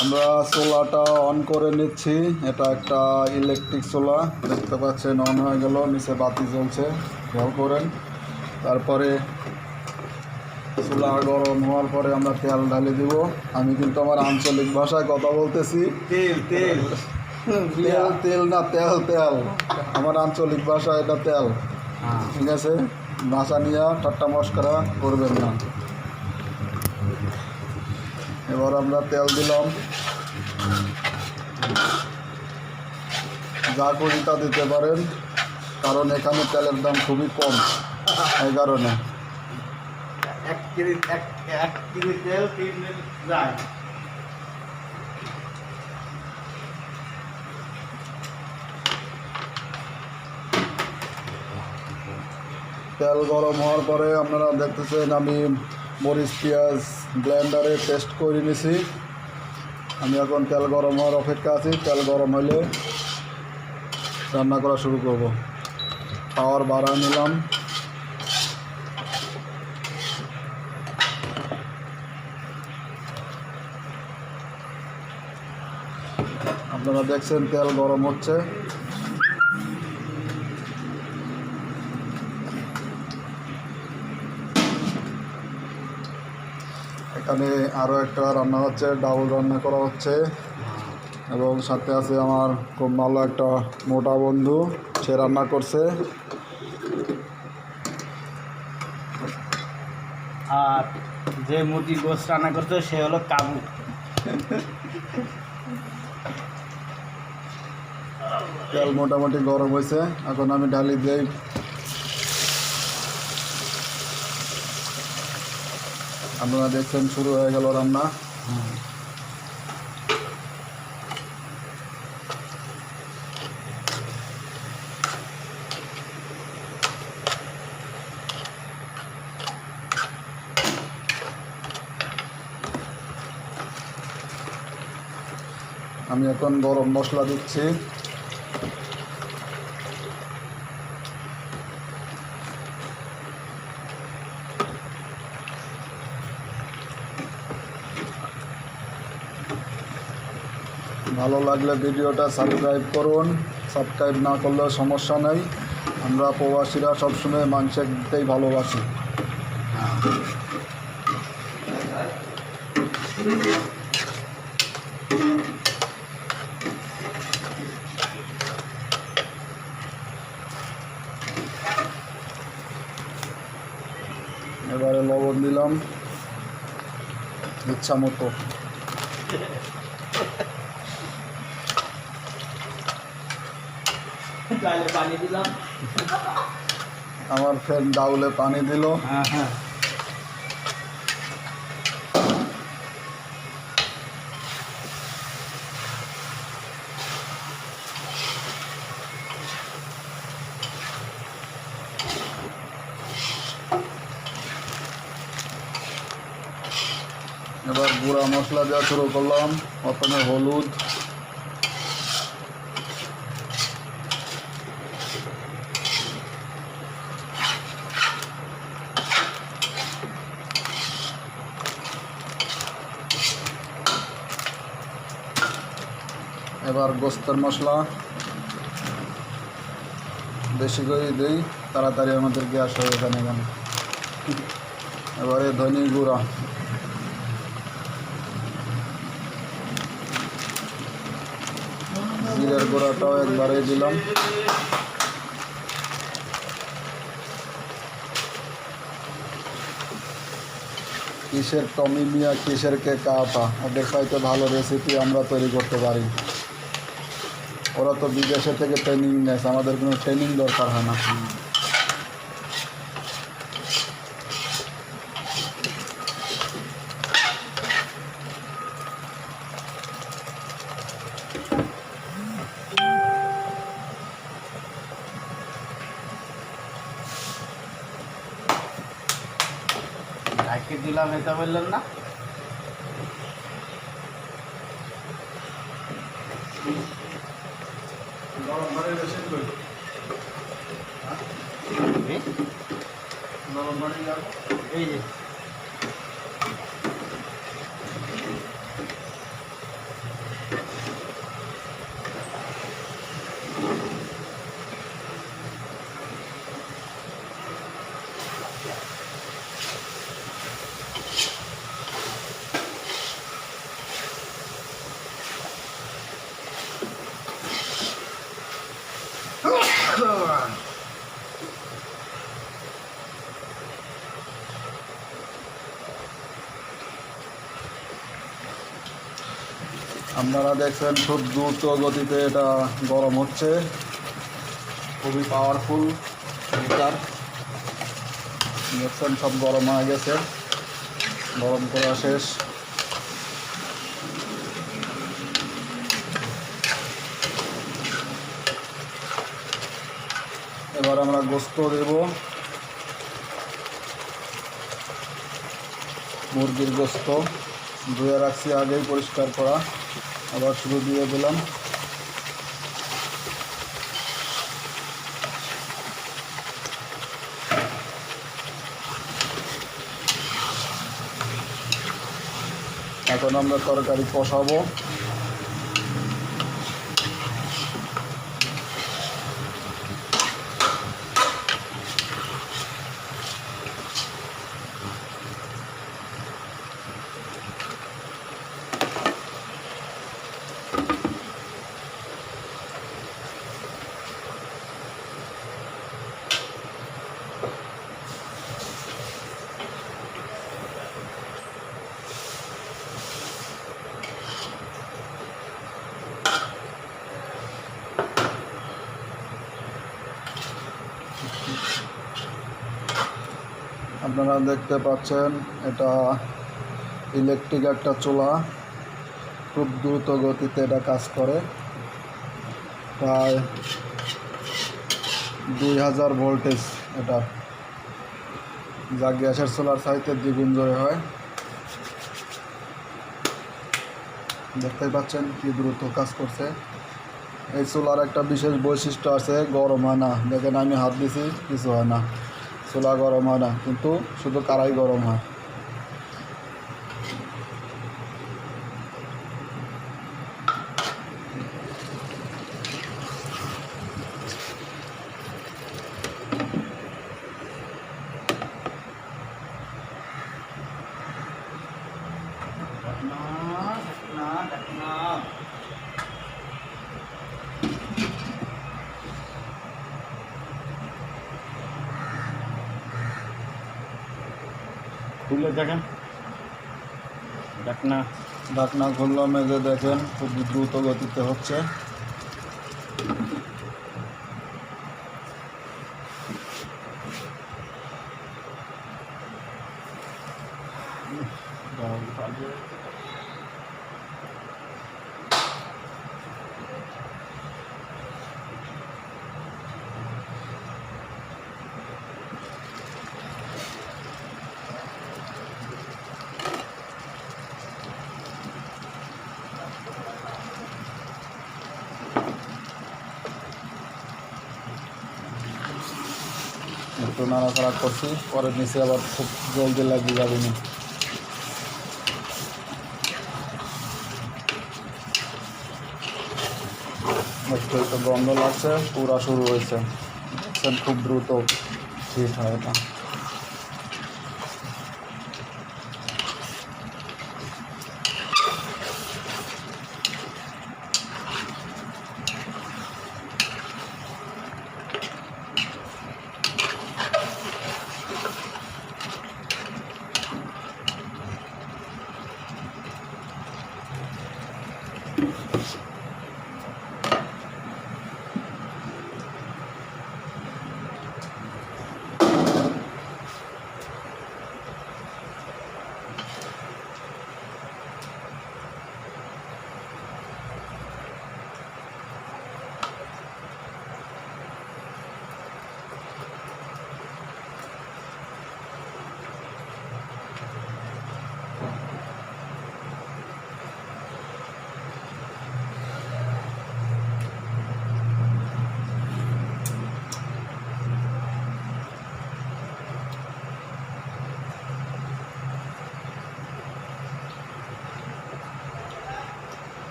আমরা চুলাটা অন করে নিচ্ছি। এটা একটা ইলেকট্রিক চুলা, দেখতে পাচ্ছেন অন হয়ে গেল, নিচে বাতি জ্বলছে, খেয়াল করেন। তারপরে চুলা গরম হওয়ার পরে আমরা তেল ঢালি দিব। আমি কিন্তু আমার আঞ্চলিক ভাষায় কথা বলতেছি। তেল তেল তেল তেল না, তেল তেল, আমার আঞ্চলিক ভাষা এটা তেল, ঠিক আছে? ভাষা নিয়ে ঠাট্টা মস্করা করবেন না। এবার আমরা তেল দিলাম, যা করিটা দিতে পারেন, কারণ এখানে তেলের দাম খুবই কম, এই কারণে। 1 কেজি তেল 3 দিন যায়। তেল গরম হওয়ার পরে আপনারা দেখতেছেন আমি মরিচ পেঁয়াজ ব্লেন্ডারে পেস্ট করে নিছি। আমি এখন তেল গরম হওয়ার অপেক্ষা আছি। তেল গরম হলে রান্না করা শুরু করব। পাওয়ার বাড়া নিলাম। আপনারা দেখছেন তেল গরম হচ্ছে। এখানে আরও একটা রান্না হচ্ছে, ডাউল রান্না করা হচ্ছে, এবং সাথে আছে আমার খুব ভালো একটা মোটা বন্ধু, সে রান্না করছে। আর যে মুরগি গোস্ত রান্না করতে সে হলো কাবু। তেল মোটামুটি গরম হয়েছে, এখন আমি ঢালি দিই। আপনারা দেখছেন শুরু হয়ে গেল রান্না। আমি এখন গরম মশলা দিচ্ছি। ভালো লাগলে ভিডিওটা সাবস্ক্রাইব করুন, সাবস্ক্রাইব না করলেও সমস্যা নেই। আমরা প্রবাসীরা সবসময় মাংসকেই ভালোবাসি। এবারে লবণ দিলাম ইচ্ছা মতো। পানি দিলাম, আমার ফ্রেন্ড ডাউলে পানি দিল। হ্যাঁ এবার গুঁড়া মশলা দেওয়া শুরু করলাম। প্রথমে হলুদ, এবার গোস্তের মশলা বেশি করে দিই, তাড়াতাড়ি আমাদের গ্যাস হয়ে যাবে এখানে। এবারে ধনে গুঁড়া, জিরের গুঁড়াটাও একবারেই দিলাম। কিসের টমি মিয়া কিসের কে কাটা, ওদের চাইতে ভালো রেসিপি আমরা তৈরি করতে পারি। ওরা তো বিদেশে থেকে ট্রেনিং নেয়, আমাদের কোনো ট্রেনিং দরকার হয় না। ঢাকে দিলাম, এটা বললেন না? গরম পানি বেশি কই, গরম পানি যাবো এই যে আপনারা দেখছেন খুব দ্রুত গতিতে এটা গরম হচ্ছে, খুবই পাওয়ারফুল হিটার। দেখছেন সব গরম হয়ে গেছে, গরম করা শেষ। এবার আমরা গোস্ত দেব, মুরগির গোস্ত ধুয়ে রাখছি আগেই পরিষ্কার করা, আবার শুরু দিয়ে দিলাম। এখন আমরা তরকারি কষাবো। আপনারা দেখতে পাচ্ছেন এটা ইলেকট্রিক একটা চুলা, খুব দ্রুত গতিতে এটা কাজ করে। প্রায় 2000 ভোল্টেজ এটা, যা গ্যাসের চুলার চাইতে দ্বিগুণ জোরে হয়। দেখতেই পাচ্ছেন কি দ্রুত কাজ করছে। এই চুলার একটা বিশেষ বৈশিষ্ট্য আছে, গরম হয় না। দেখেন আমি হাত দিছি, কিছু হয় না, চুলা গরম হয় না, কিন্তু শুধু কারাই গরম হয়। খুলে দেখেন, ঢাকনা ঢাকনা খুললাম, মেজে দেখেন খুব দ্রুত গতিতে হচ্ছে। একটু নাড়াচাড়া করছি, পরে নিচে আবার খুব জলদি লাগিয়ে যাবে না। একটু একটু গন্ধ লাগছে, পুরা শুরু হয়েছে। দেখছেন খুব দ্রুত হিট হয় এটা।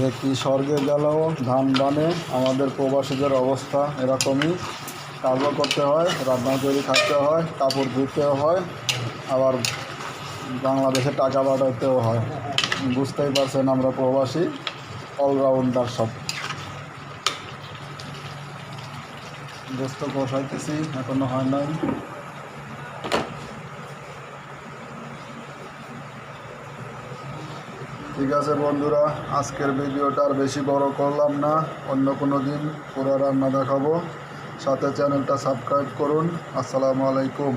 দেখি স্বর্গে গেলেও ধান বানে, আমাদের প্রবাসীদের অবস্থা এরকমই। কাজও করতে হয়, রান্না করে খাইতে হয়, কাপড় ধুতেও হয়, আবার বাংলাদেশে টাকা পাঠাতেও হয়। বুঝতেই পারছেন আমরা প্রবাসী। অলরাউন্ডার সব। গোস্ত কষাইতেছি, এখনো হয় নাই। ঠিক আছে বন্ধুরা, আজকের ভিডিওটা আর বেশি বড় করলাম না, অন্য কোনো দিন পুরো রান্না দেখাবো। সাথে চ্যানেলটা সাবস্ক্রাইব করুন। আসসালামু আলাইকুম।